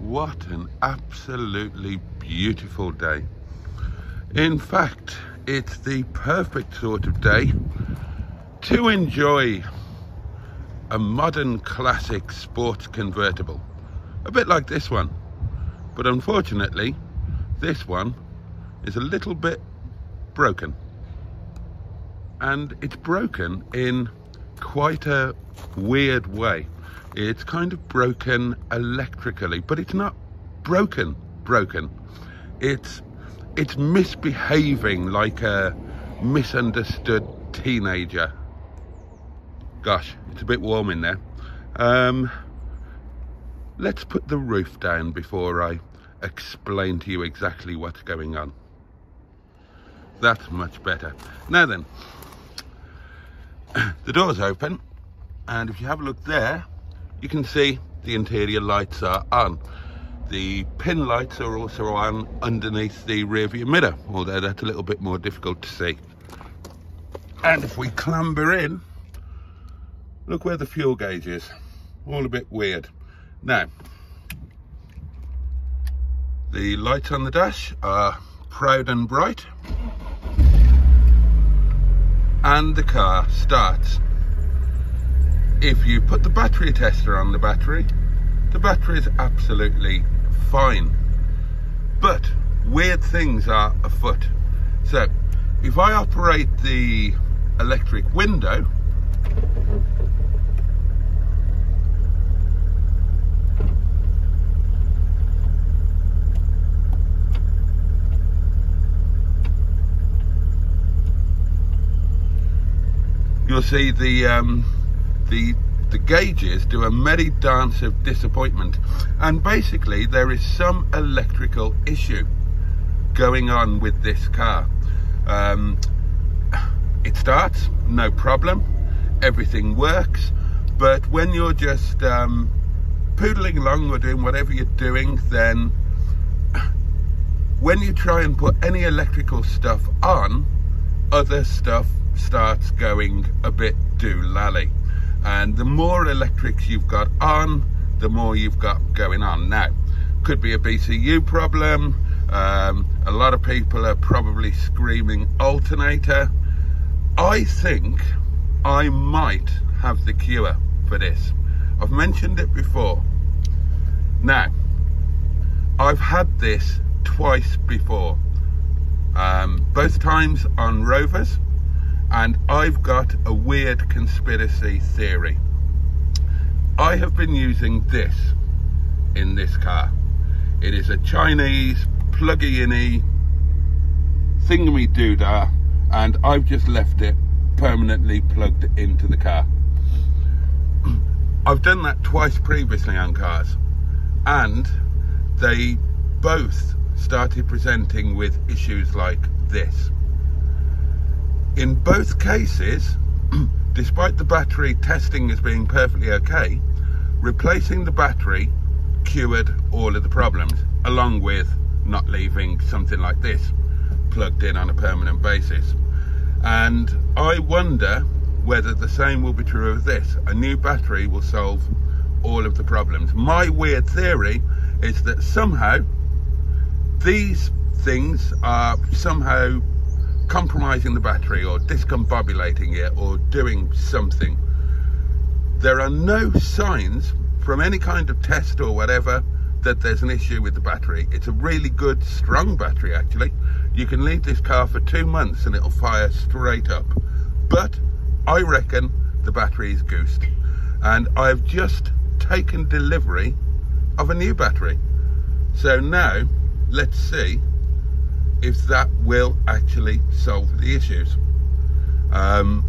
What an absolutely beautiful day. In fact, it's the perfect sort of day to enjoy a modern classic sports convertible. A bit like this one. But unfortunately, this one is a little bit broken. And it's broken in quite a weird way. It's kind of broken electrically, but it's not broken. It's misbehaving like a misunderstood teenager. Gosh, it's a bit warm in there. Let's put the roof down before I explain to you exactly what's going on. That's much better. Now then, the door's open, and if you have a look there, you can see the interior lights are on. The pin lights are also on underneath the rear view mirror, although that's a little bit more difficult to see. And if we clamber in, look where the fuel gauge is. All a bit weird. Now, the lights on the dash are proud and bright, and the car starts. If you put the battery tester on the battery is absolutely fine. But weird things are afoot. So if I operate the electric window, you'll see the gauges do a merry dance of disappointment, and basically there is some electrical issue going on with this car. It starts, no problem, everything works, but when you're just poodling along or doing whatever you're doing, then when you try and put any electrical stuff on, other stuff starts going a bit doolally. And the more electrics you've got on, the more you've got going on. Now, could be a BCU problem. A lot of people are probably screaming alternator. I think I might have the cure for this. I've mentioned it before. Now, I've had this twice before, both times on Rovers. And I've got a weird conspiracy theory. I have been using this in this car. It is a Chinese pluggy-in-y thingamy-doodah, and I've just left it permanently plugged into the car. I've done that twice previously on cars, and they both started presenting with issues like this. In both cases, despite the battery testing as being perfectly okay, replacing the battery cured all of the problems, along with not leaving something like this plugged in on a permanent basis. And I wonder whether the same will be true of this. A new battery will solve all of the problems. My weird theory is that somehow these things are somehow compromising the battery or discombobulating it or doing something. There are no signs from any kind of test or whatever that there's an issue with the battery. It's a really good, strong battery actually. You can leave this car for 2 months and it'll fire straight up. But I reckon the battery is goosed. And I've just taken delivery of a new battery. So now, let's see if that will actually solve the issues. I'm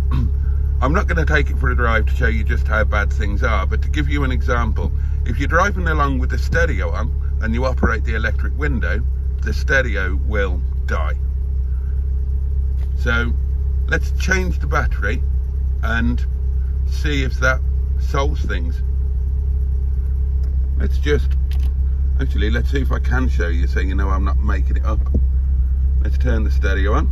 not going to take it for a drive to show you just how bad things are, but to give you an example, if you're driving along with the stereo on and you operate the electric window, the stereo will die. So let's change the battery and see if that solves things. Let's see if I can show you so you know I'm not making it up. Let's turn the stereo on.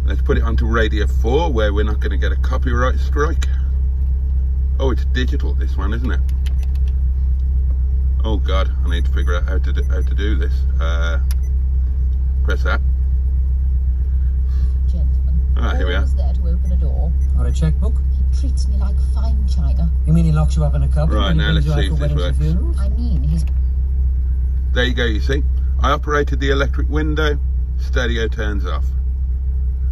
Let's put it onto radio 4 where we're not going to get a copyright strike. Oh, it's digital, this one, isn't it? Oh God, I need to figure out how to do this. Press that. Gentlemen, Alright, here we are. always there to open a door. Or a checkbook? He treats me like fine china. You mean he locks you up in a cupboard? Right, now let's see if this works. I mean, he's... There you go, you see. I operated the electric window, stereo turns off.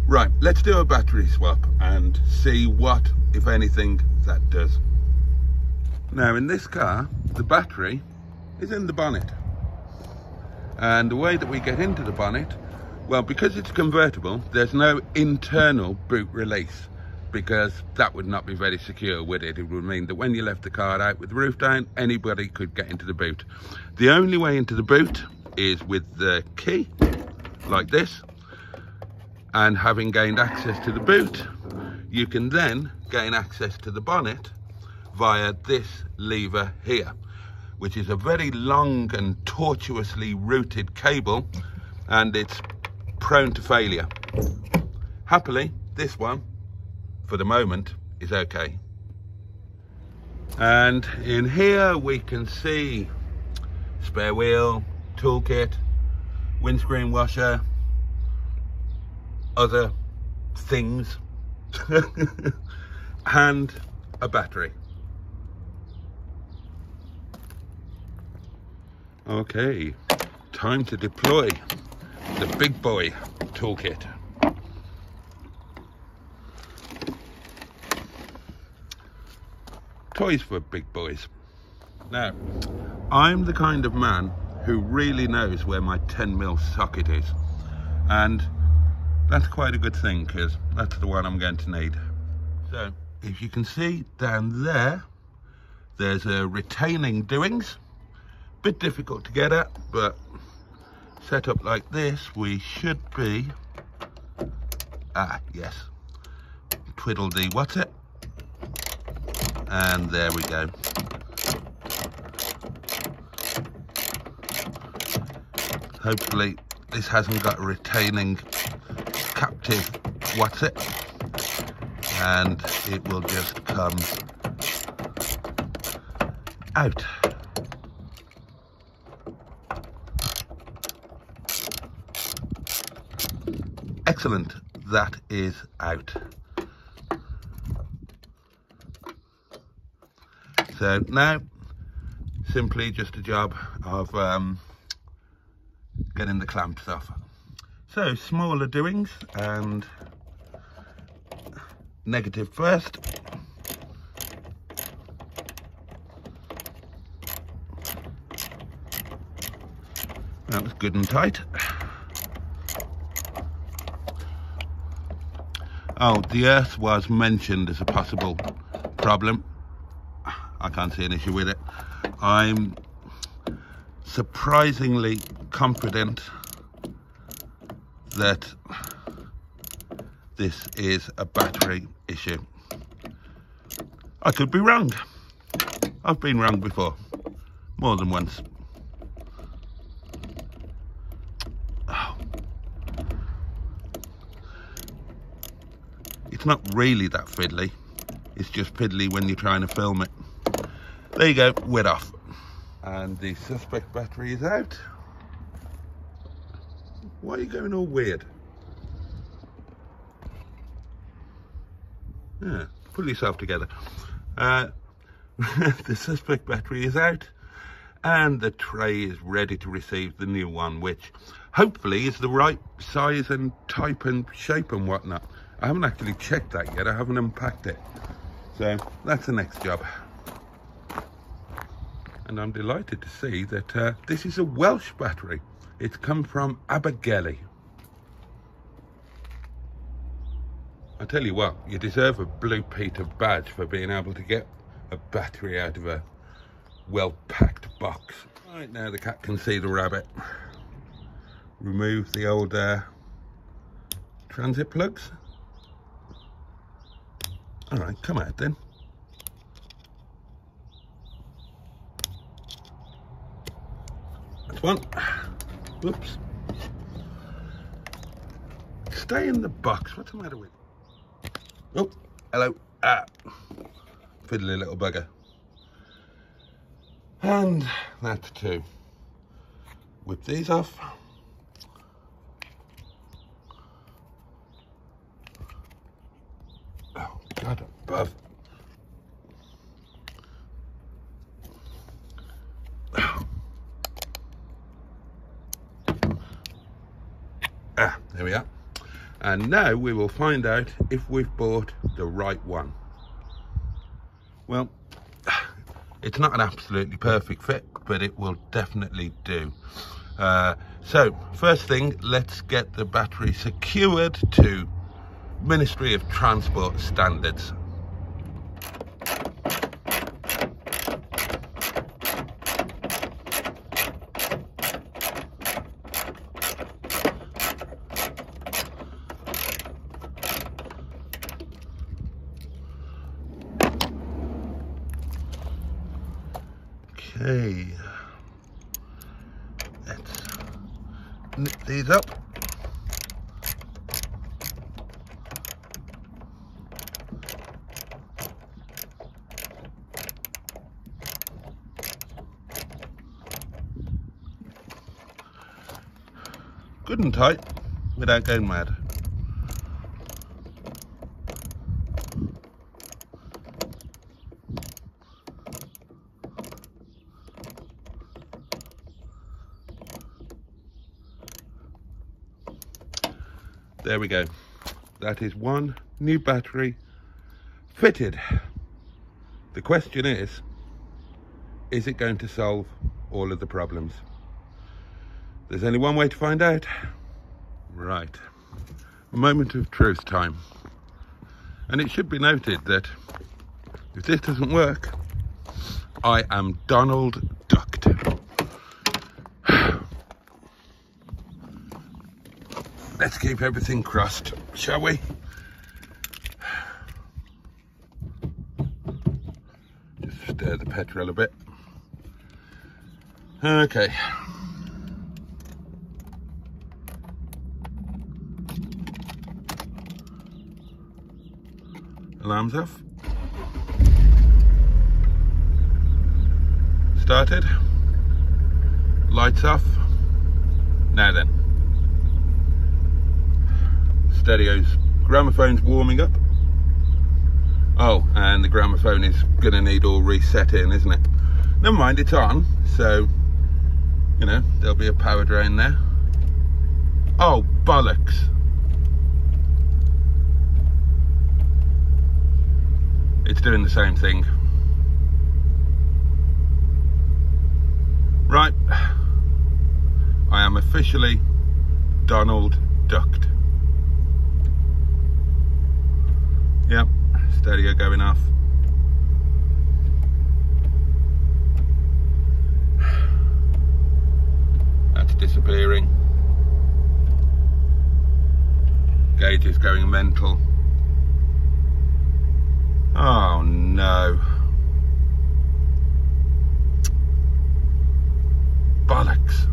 Right, let's do a battery swap and see what, if anything, that does. Now in this car, the battery is in the bonnet. And the way that we get into the bonnet, well, because it's convertible, there's no internal boot release, because that would not be very secure, would it? It would mean that when you left the car out with the roof down, anybody could get into the boot. The only way into the boot is with the key, like this. And having gained access to the boot, you can then gain access to the bonnet via this lever here, which is a very long and tortuously routed cable, and it's prone to failure. Happily, this one, for the moment, is okay. And in here we can see spare wheel, toolkit, windscreen washer, other things, and a battery. Okay, time to deploy the big boy toolkit. Toys for big boys. Now, I'm the kind of man who really knows where my 10mm socket is, and that's quite a good thing, because that's the one I'm going to need. So, if you can see down there, there's a retaining doings. Bit difficult to get at, but set up like this, we should be, yes, twiddle-dee what's it, and there we go. Hopefully this hasn't got a retaining captive what's it, and it will just come out. Excellent, that is out. So now, simply just a job of getting the clamps off. So smaller doings, and negative first. That was good and tight. Oh, the earth was mentioned as a possible problem. I can't see an issue with it. I'm surprisingly confident that this is a battery issue. I could be wrong. I've been wrong before, more than once. Oh. It's not really that fiddly. It's just fiddly when you're trying to film it. There you go, we're off. And the suspect battery is out. Why are you going all weird? Yeah, pull yourself together. The suspect battery is out, and the tray is ready to receive the new one, which hopefully is the right size and type and shape and whatnot. I haven't actually checked that yet. I haven't unpacked it. So that's the next job. And I'm delighted to see that this is a Welsh battery. It's come from Abergele. I tell you what, you deserve a Blue Peter badge for being able to get a battery out of a well-packed box. Right, now the cat can see the rabbit. Remove the old transit plugs. All right, come out then. That's one. Whoops. Stay in the box. What's the matter with? Oh, hello. fiddly little bugger. And that too. Whip these off. Oh, God above. There we are. And now we will find out if we've bought the right one. Well, it's not an absolutely perfect fit, but it will definitely do. So first thing, let's get the battery secured to Ministry of Transport standards. Okay, let's nip these up. Good and tight without going mad. There we go. That is one new battery fitted. The question is it going to solve all of the problems? There's only one way to find out. Right, moment of truth time. And it should be noted that if this doesn't work, I am Donald Ducked. Let's keep everything crossed, shall we? Just stir the petrol a bit. Okay. Alarms off. Started. Lights off. Now then. Stereo's gramophone's warming up. Oh, and the gramophone is gonna need all resetting, isn't it? Never mind, it's on, so you know there'll be a power drain there. Oh, bollocks. It's doing the same thing. Right, I am officially Donald Ducked. Yep, stereo going off. That's disappearing. Gauge is going mental. Oh no. Bollocks.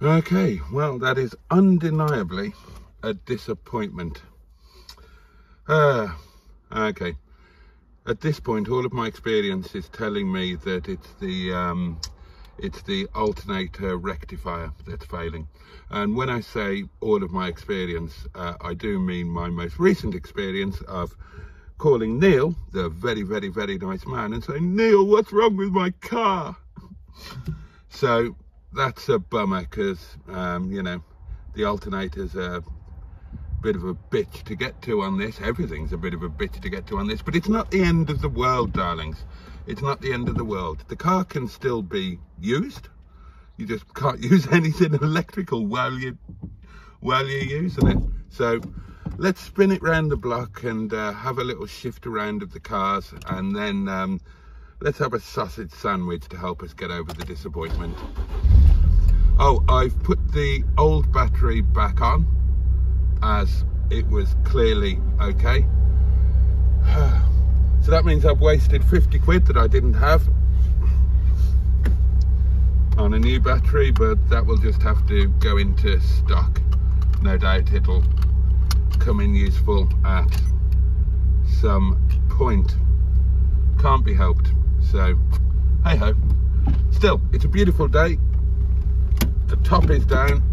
Okay, well that is undeniably a disappointment. Okay. At this point, all of my experience is telling me that it's the alternator rectifier that's failing. And when I say all of my experience, I do mean my most recent experience of calling Neil, the very, very, very nice man, and saying, "Neil, what's wrong with my car?" So that's a bummer because, you know, the alternator's a bit of a bitch to get to on this. Everything's a bit of a bitch to get to on this, but it's not the end of the world, darlings. It's not the end of the world. The car can still be used. You just can't use anything electrical while you're using it. So let's spin it round the block and have a little shift around of the cars, and then let's have a sausage sandwich to help us get over the disappointment. Oh, I've put the old battery back on, as it was clearly okay. So that means I've wasted 50 quid that I didn't have on a new battery, but that will just have to go into stock. No doubt it'll come in useful at some point. Can't be helped. So, hey ho. Still, it's a beautiful day. The top is down.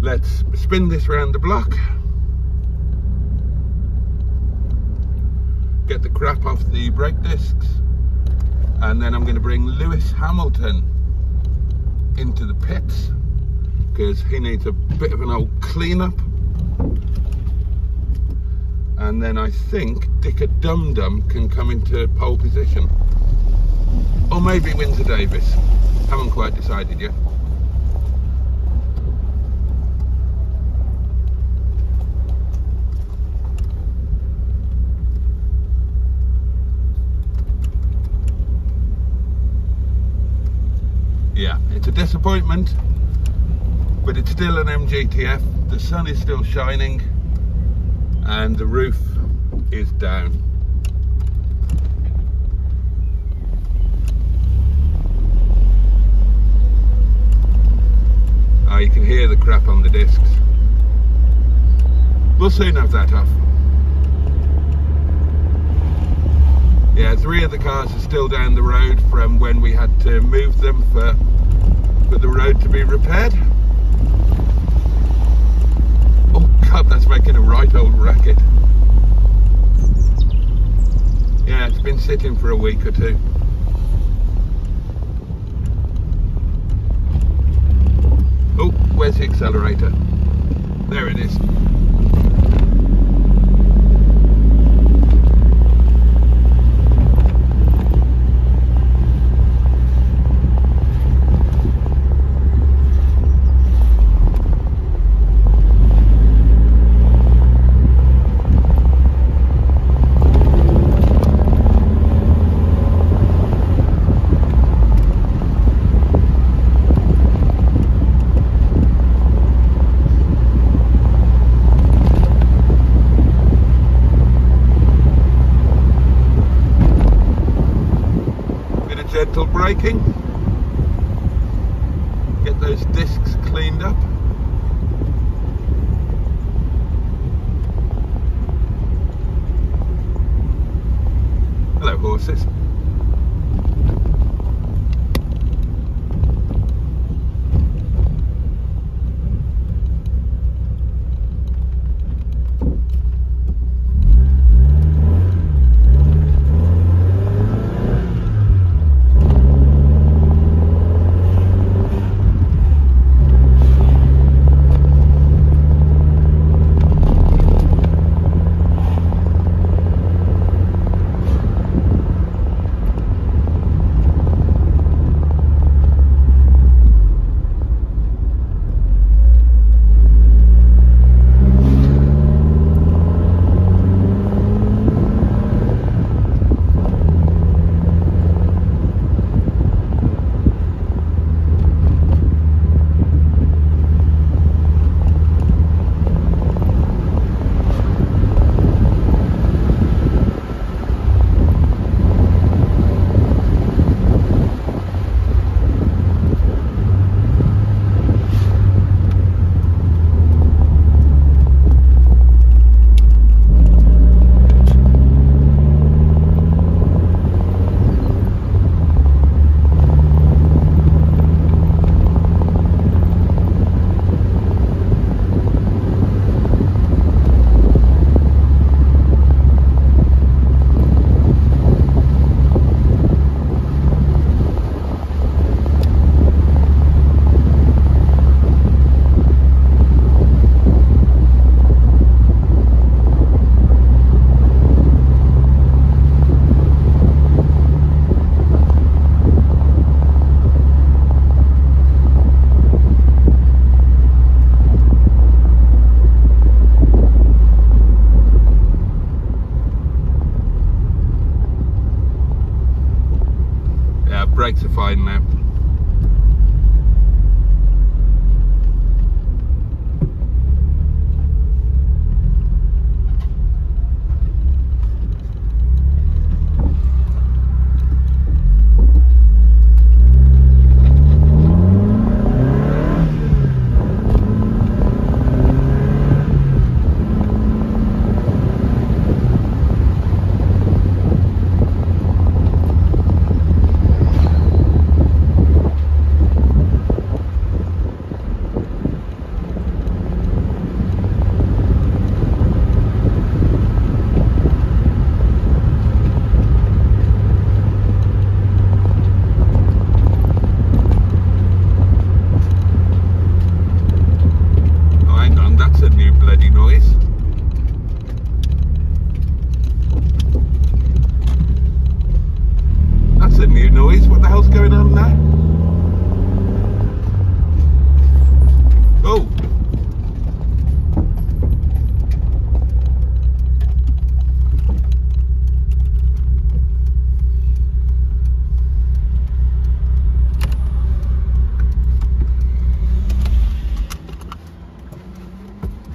Let's spin this round the block. Get the crap off the brake discs. And then I'm going to bring Lewis Hamilton into the pits because he needs a bit of an old clean-up. And then I think Dicker Dum Dum can come into pole position. Or maybe Windsor Davis. Haven't quite decided yet. Yeah, it's a disappointment, but it's still an MGTF. The sun is still shining and the roof is down. Oh, you can hear the crap on the discs. We'll soon have that off. Yeah, 3 of the cars are still down the road from when we had to move them for the road to be repaired. Oh God, that's making a right old racket. Yeah, it's been sitting for a week or two. Oh, where's the accelerator? There it is. Gentle braking, get those discs cleaned up. Hello horses.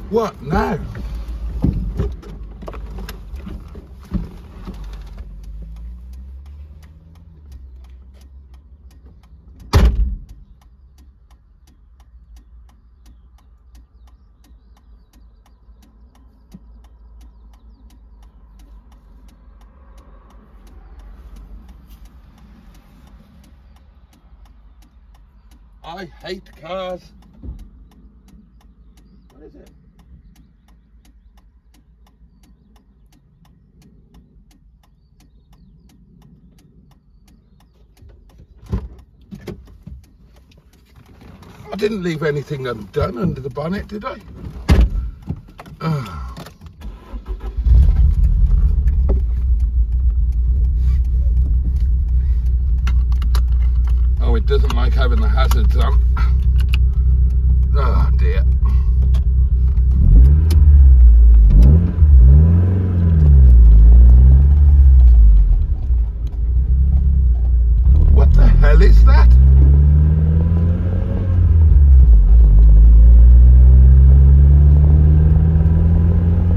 What now? I hate cars. What is it? I didn't leave anything undone under the bonnet, did I? Oh, it doesn't like having the hazards on. Oh dear. What the hell is that?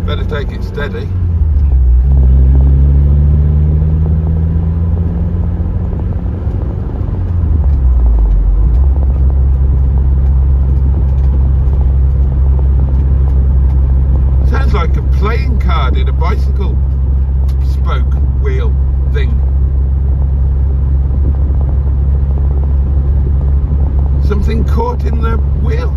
Better take it steady. Sounds like a playing card in a bicycle spoke wheel thing. Something caught in the wheel.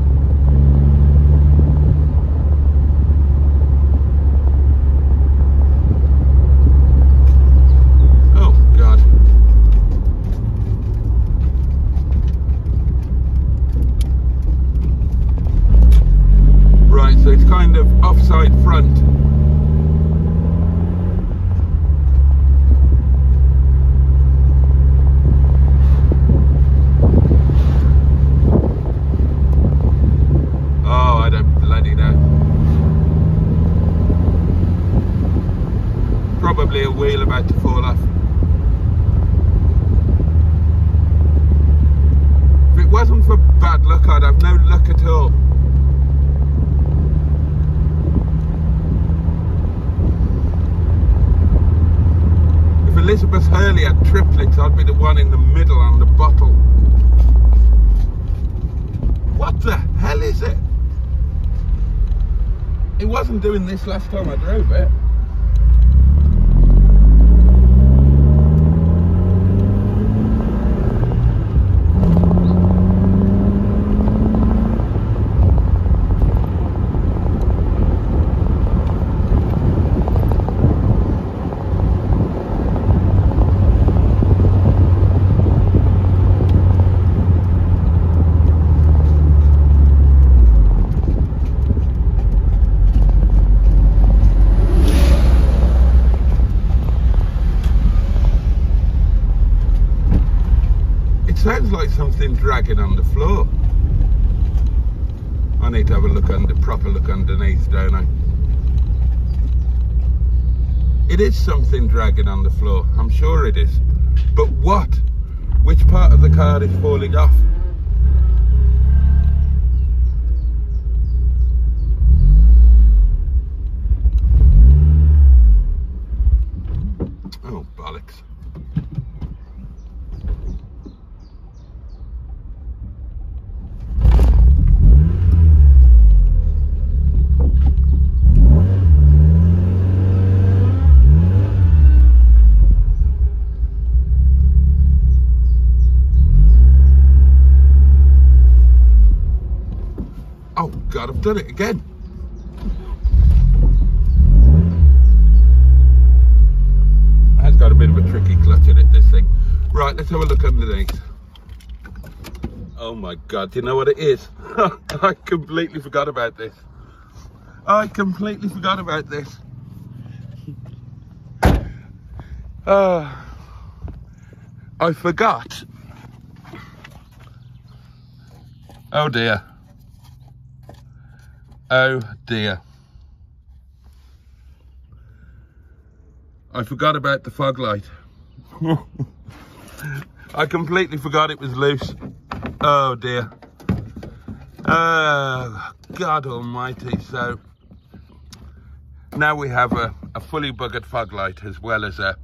So it's kind of offside front. Oh, I don't bloody know. Probably a wheel about to fall off. If it wasn't for bad luck, I'd have no luck at all. Elizabeth Hurley had triplets, I'd be the one in the middle on the bottle. What the hell is it? It wasn't doing this last time I drove it. Sounds like something dragging on the floor. I need to have a look proper look underneath, don't I? It is something dragging on the floor, I'm sure it is. But what? Which part of the car is falling off? Oh, bollocks. Oh God, I've done it again. It has got a bit of a tricky clutch in it, this thing. Right, let's have a look underneath. Oh my God, do you know what it is? I completely forgot about this. I completely forgot about this. I forgot. Oh dear. Oh dear. I forgot about the fog light. I completely forgot it was loose. Oh dear. Oh God almighty. So now we have a fully buggered fog light as well as a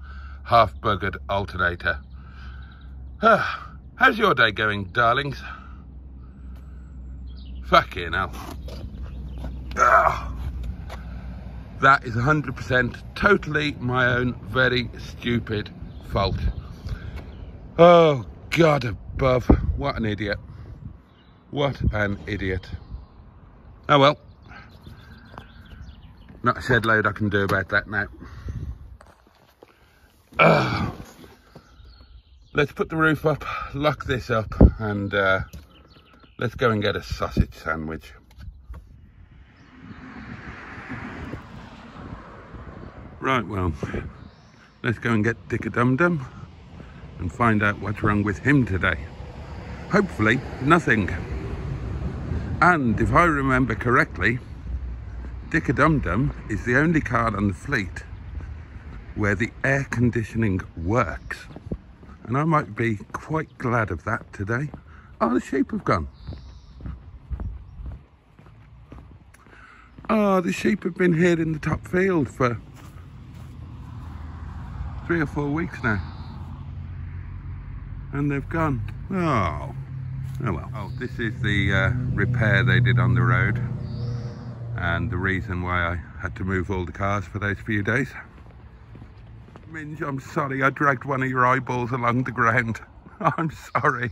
half buggered alternator. How's your day going, darlings? Fucking hell. That is 100% totally my own very stupid fault. Oh, God above. What an idiot. What an idiot. Oh well. Not a shed load I can do about that now. Let's put the roof up, lock this up, and let's go and get a sausage sandwich. Right, well, let's go and get Dick-a-Dum-Dum and find out what's wrong with him today. Hopefully, nothing. And if I remember correctly, Dick-a-Dum-Dum is the only car on the fleet where the air conditioning works. And I might be quite glad of that today. Oh, the sheep have gone. Oh, the sheep have been here in the top field for 3 or 4 weeks now. And they've gone. Oh well. Oh, this is the repair they did on the road. And the reason why I had to move all the cars for those few days. Minge, I'm sorry, I dragged one of your eyeballs along the ground. I'm sorry.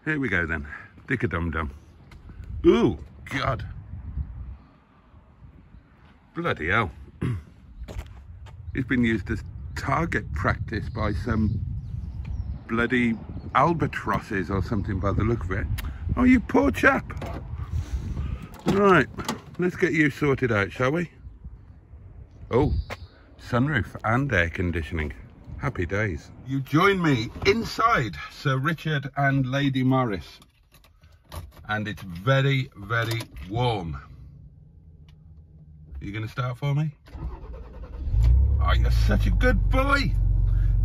Here we go then. Dick-a-Dum-Dum. Ooh, God. Bloody hell. It's been used as target practice by some bloody albatrosses or something by the look of it. Oh, you poor chap. Right, let's get you sorted out, shall we? Oh. Sunroof and air conditioning. Happy days. You join me inside Sir Richard and Lady Morris. And it's very, very warm. Are you going to start for me? Oh, you're such a good boy.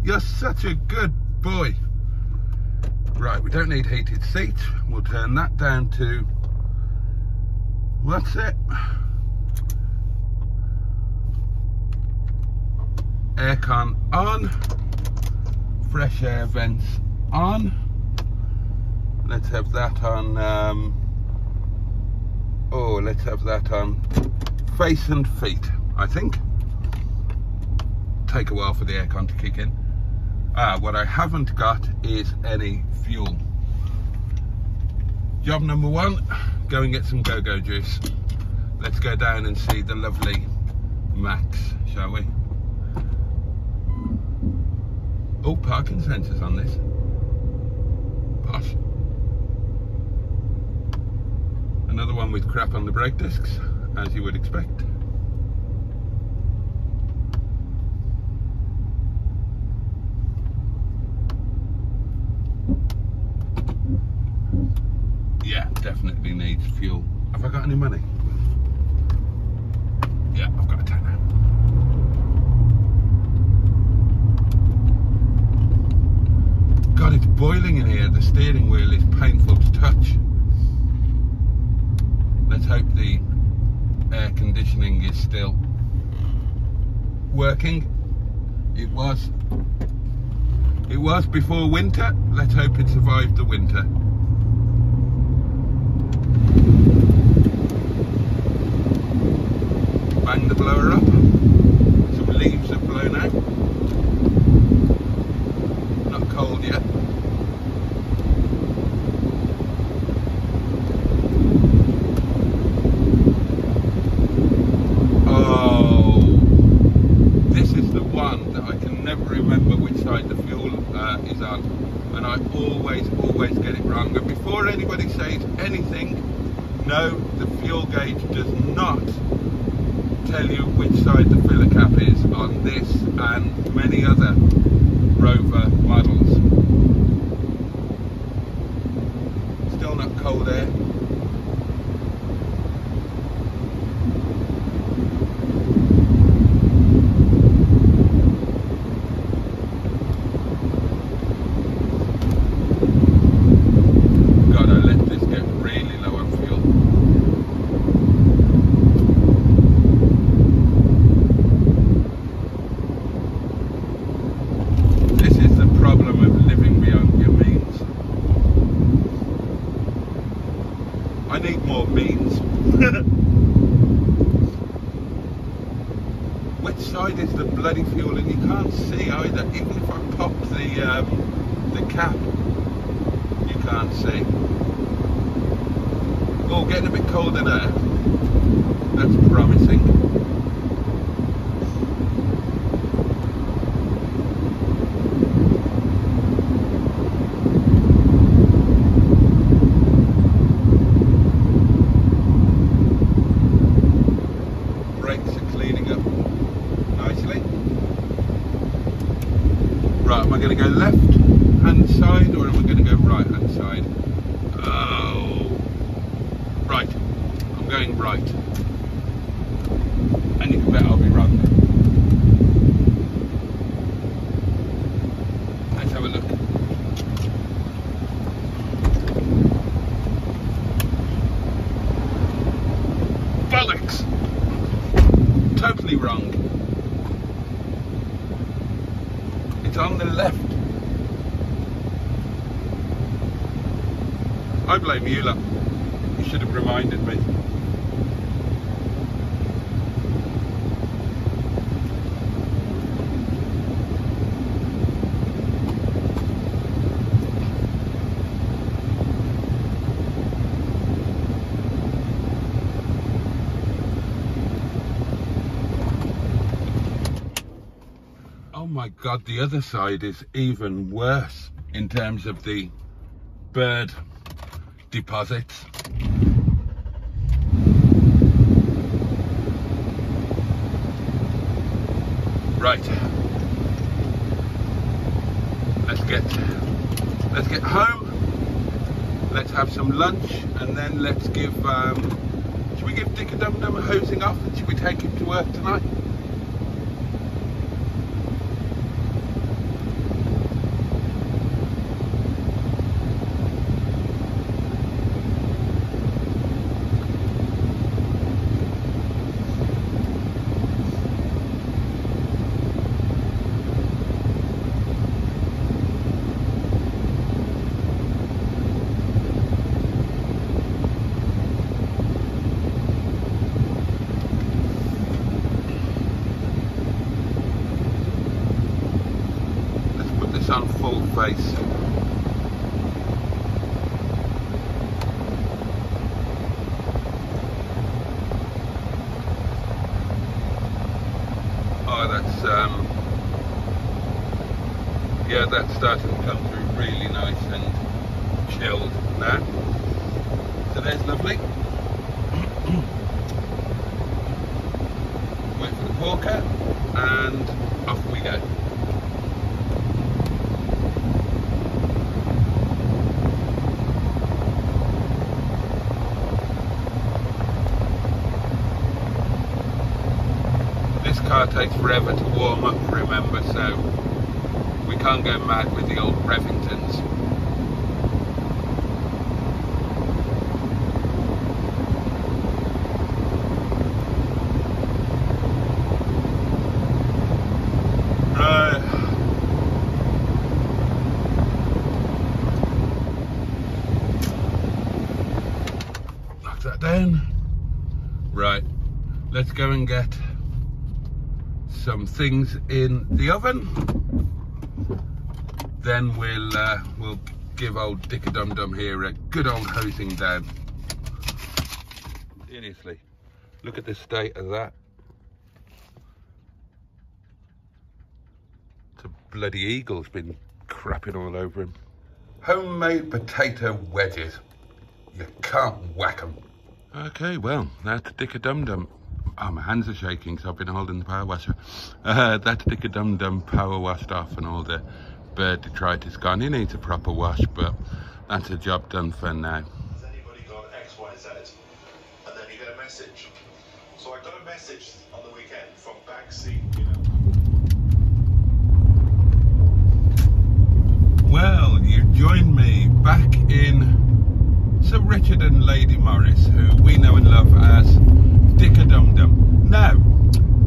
You're such a good boy. Right, we don't need heated seats. We'll turn that down to... what's it? Aircon on, fresh air vents on. Let's have that on, let's have that on face and feet, I think. Take a while for the aircon to kick in. What I haven't got is any fuel. Job number 1, go and get some go-go juice. Let's go down and see the lovely Max, shall we? Oh, parking sensors on this. Posh. Another one with crap on the brake discs, as you would expect. Yeah, definitely needs fuel. Have I got any money? Yeah, I've got a tenner. God, it's boiling in here. The steering wheel is painful to touch. Let's hope the air conditioning is still working. It was before winter. Let's hope it survived the winter. Bang the blower up. Some leaves have blown out. Not cold yet. Oh, this is the one that I can never remember which side the fuel is on, and I always get it wrong. And before anybody says anything, no, the fuel gauge does not tell you which side the filler cap is on this and many other Rover models. Still not cold air. God, I let this get really low on fuel. side is the bloody fuel, and you can't see either. Even if I pop the cap, you can't see. Oh, getting a bit colder now. That's promising. Right, am I going to go left hand side or am I going to go right hand side? Oh, right, I'm going right. And you can bet I'll be wrong. Let's have a look. Bollocks! Totally wrong. It's on the left. I blame you lot. You should have reminded me. Oh my God, the other side is even worse in terms of the bird deposits. Right, let's get home, let's have some lunch, and then let's give should we give Dick a Dum Dum a hosing off, and should we take him to work tonight? On full face. Oh, that's yeah, that's starting to come through really nice and chilled now. So there's lovely. Wait for the porker and off we go. This car takes forever to warm up, remember, so we can't go mad with the old Revingtons. Knock that down. Right, let's go and get some things in the oven, then we'll give old Dick a Dum Dum here a good old hosing down. Seriously, look at the state of that. It's a bloody eagle's been crapping all over him. Homemade potato wedges. You can't whack them. Okay, well, that's Dick a Dum Dum. Oh, my hands are shaking, so I've been holding the power washer. That's Dick a Dum Dum power washed off and all the bird detritus gone. He needs a proper wash, but that's a job done for now. Has anybody got X, Y, Z? And then you get a message. So I got a message on the weekend from Backseat, you know. Well, you joined me back in Sir Richard and Lady Morris, who we know and love as Dick a Dum Dum. Now,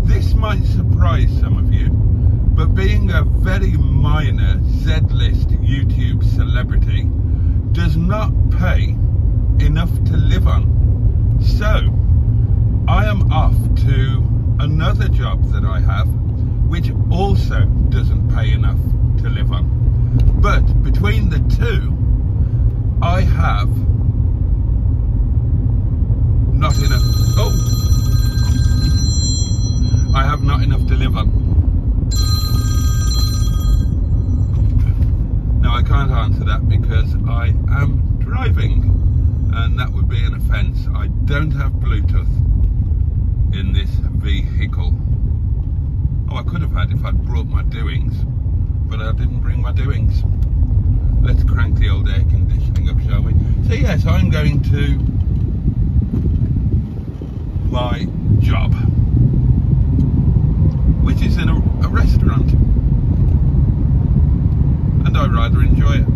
this might surprise some of you, but being a very minor Z-list YouTube celebrity does not pay enough to live on. So, I am off to another other job that I have, which also doesn't pay enough to live on. But between the two, I have not enough. Oh, I have not enough to live on. Now I can't answer that because I am driving, and that would be an offence. I don't have Bluetooth in this vehicle. Oh, I could have had if I'd brought my doings, but I didn't bring my doings. Let's crank the old air conditioning up, shall we? So yes, I'm going to my job, which is in a restaurant, and I rather enjoy it.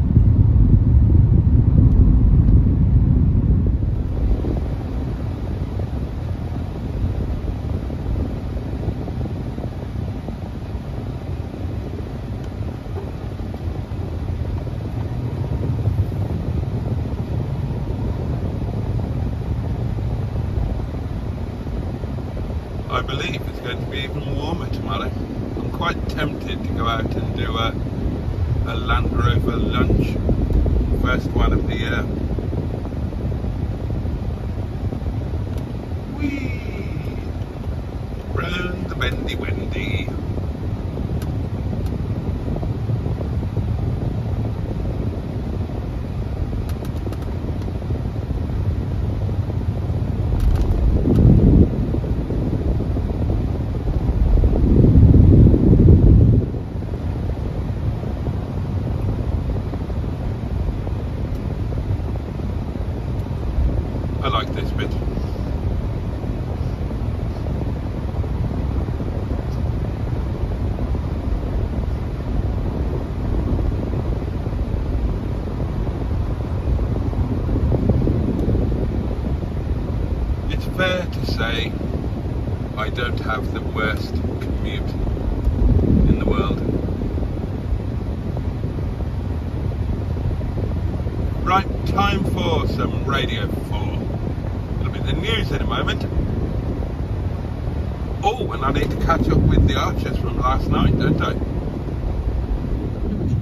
I believe it's going to be even warmer tomorrow. I'm quite tempted to go out and do a Land Rover lunch, first one of the year. Whee! Round the bendy wendy. I like this bit. It's fair to say I don't have the worst commute in the world. Right, time for some Radio 4. The news in a moment. Oh, and I need to catch up with the Archers from last night, don't I?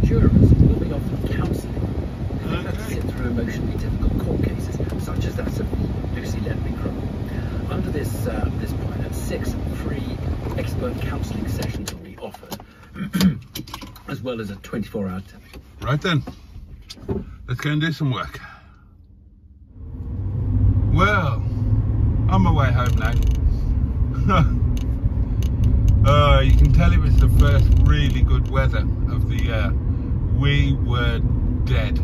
Jurors will be offered counselling. They have to sit through emotionally difficult court cases, such as that of Lucy Ledley-Crumb. Under this pilot, 6 free expert counselling sessions will be offered, as well as a 24-hour telephone. Right then, let's go and do some work. Well, on my way home now. You can tell it was the first really good weather of the year. We were dead,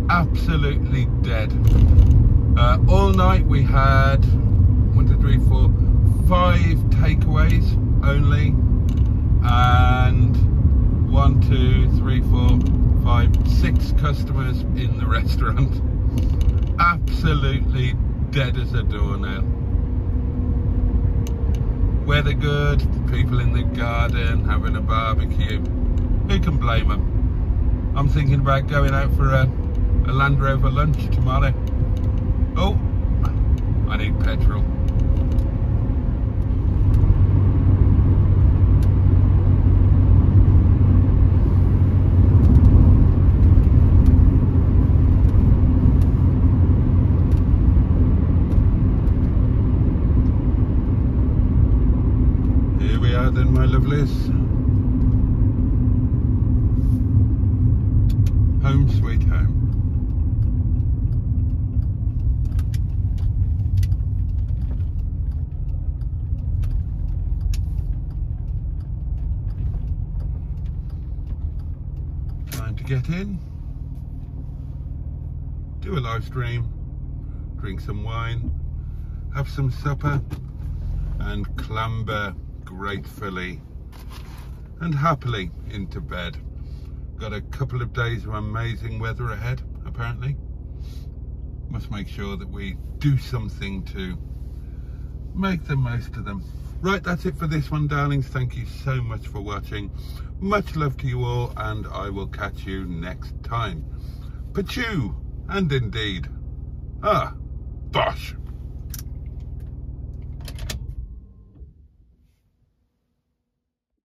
absolutely dead. All night we had 1, 2, 3, 4, 5 takeaways only, and 1, 2, 3, 4, 5, 6 customers in the restaurant. Absolutely dead as a doornail. Weather good, people in the garden having a barbecue. Who can blame them? I'm thinking about going out for a Land Rover lunch tomorrow. Oh, I need petrol. Then, my lovelies, home sweet home. Time to get in, do a live stream, drink some wine, have some supper, and clamber gratefully and happily into bed. Got a couple of days of amazing weather ahead, apparently. Must make sure that we do something to make the most of them. Right, that's it for this one, darlings. Thank you so much for watching. Much love to you all, and I will catch you next time. Pachoo, and indeed, bosh.